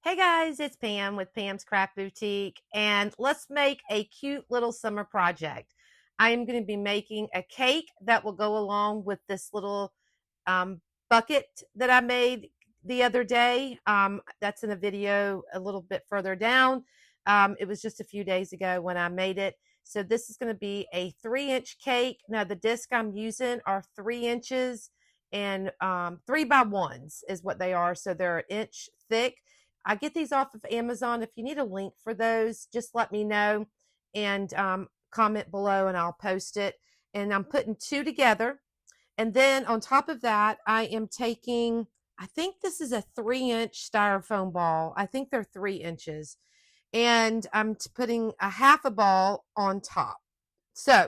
Hey guys, it's Pam with Pam's Craft Boutique, and let's make a cute little summer project. I am going to be making a cake that will go along with this little um, bucket that I made the other day. That's in a video a little bit further down. It was just a few days ago when I made it. So this is going to be a 3-inch cake. Now the disc I'm using are 3 inches and 3 by 1s is what they are. So they're an inch thick. I get these off of Amazon. If you need a link for those, just let me know and comment below and I'll post it. And I'm putting two together. And then on top of that, I am taking, I think this is a 3-inch styrofoam ball. I think they're 3 inches. And I'm putting a half a ball on top. So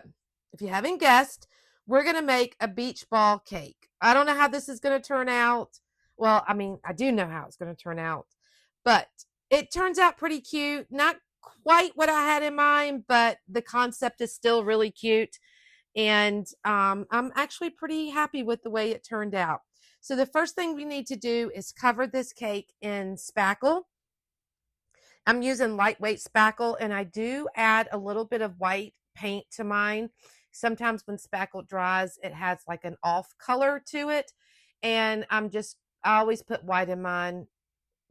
if you haven't guessed, we're going to make a beach ball cake. I don't know how this is going to turn out. Well, I mean, I do know how it's going to turn out, but it turns out pretty cute. Not quite what I had in mind, but the concept is still really cute. And I'm actually pretty happy with the way it turned out. So the first thing we need to do is cover this cake in spackle. I'm using lightweight spackle, and I do add a little bit of white paint to mine. Sometimes when spackle dries, it has like an off color to it. And I always put white in mine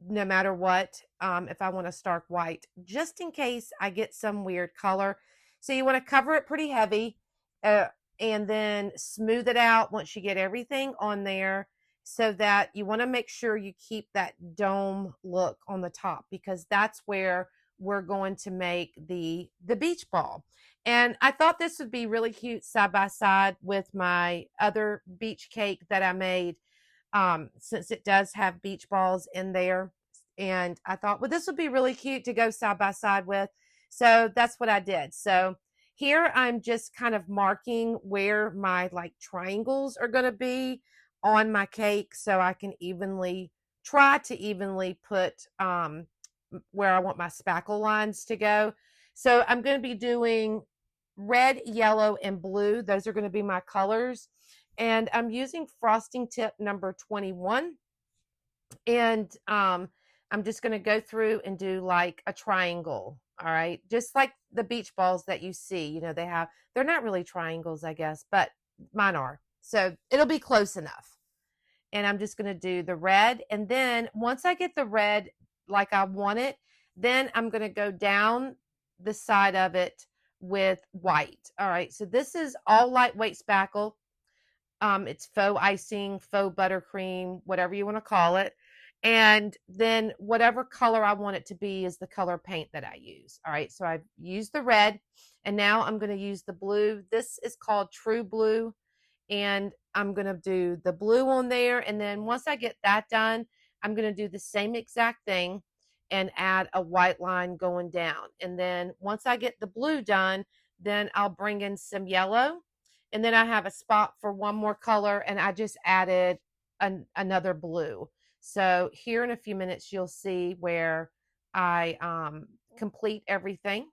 no matter what, if I want a stark white, just in case I get some weird color. So you want to cover it pretty heavy uh, and then smooth it out once you get everything on there, so that you want to make sure you keep that dome look on the top, because that's where we're going to make the beach ball. And I thought this would be really cute side by side with my other beach cake that I made, since it does have beach balls in there. And I thought, well, this would be really cute to go side by side with. So that's what I did. So here I'm just kind of marking where my like triangles are going to be on my cake, so I can try to evenly put where I want my spackle lines to go. So I'm going to be doing red, yellow, and blue. Those are going to be my colors. And I'm using frosting tip number 21. And I'm just going to go through and do like a triangle. All right. Just like the beach balls that you see, they're not really triangles, I guess, but mine are. So it'll be close enough. And I'm just going to do the red. And then once I get the red like I want it, then I'm going to go down the side of it with white. All right. So this is all lightweight spackle. It's faux icing, faux buttercream, whatever you want to call it. And then whatever color I want it to be is the color paint that I use. All right, so I've used the red, and now I'm going to use the blue. This is called True Blue, and I'm going to do the blue on there. And then once I get that done, I'm going to do the same exact thing and add a white line going down. And then once I get the blue done, then I'll bring in some yellow, and then I have a spot for one more color, and I just added another blue. So here in a few minutes, you'll see where I complete everything.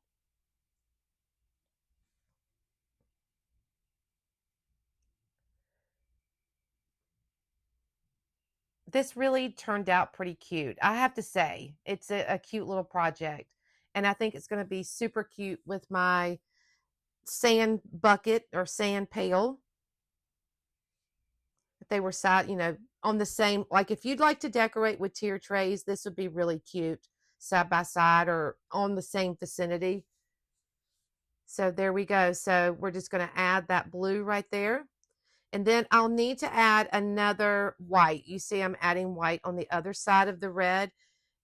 This really turned out pretty cute. I have to say, it's a cute little project. And I think it's going to be super cute with my sand bucket or sand pail. If they were on the same, like if you'd like to decorate with tier trays, this would be really cute side by side or on the same vicinity. So there we go. So we're just going to add that blue right there. And then I'll need to add another white. You see I'm adding white on the other side of the red.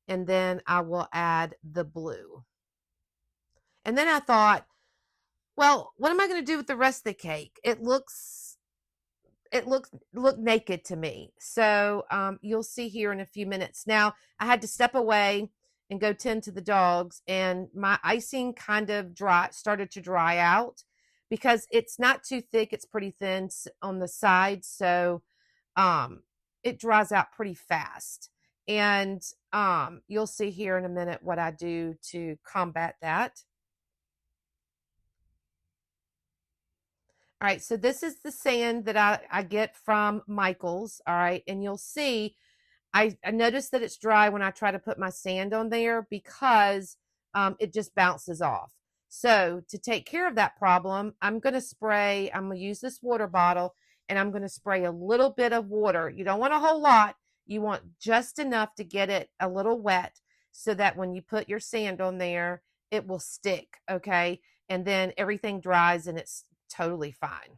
And then I will add the blue. And then I thought, well, what am I going to do with the rest of the cake? It look naked to me. So you'll see here in a few minutes. Now I had to step away and go tend to the dogs, and my icing kind of started to dry out because it's not too thick. It's pretty thin on the sides, so it dries out pretty fast. And you'll see here in a minute what I do to combat that. All right, so this is the sand that I get from Michael's. All right, and you'll see I notice that it's dry when I try to put my sand on there because it just bounces off. So to take care of that problem, I'm going to use this water bottle and I'm going to spray a little bit of water. You don't want a whole lot. You want just enough to get it a little wet so that when you put your sand on there, it will stick. Okay. And then everything dries and it's totally fine.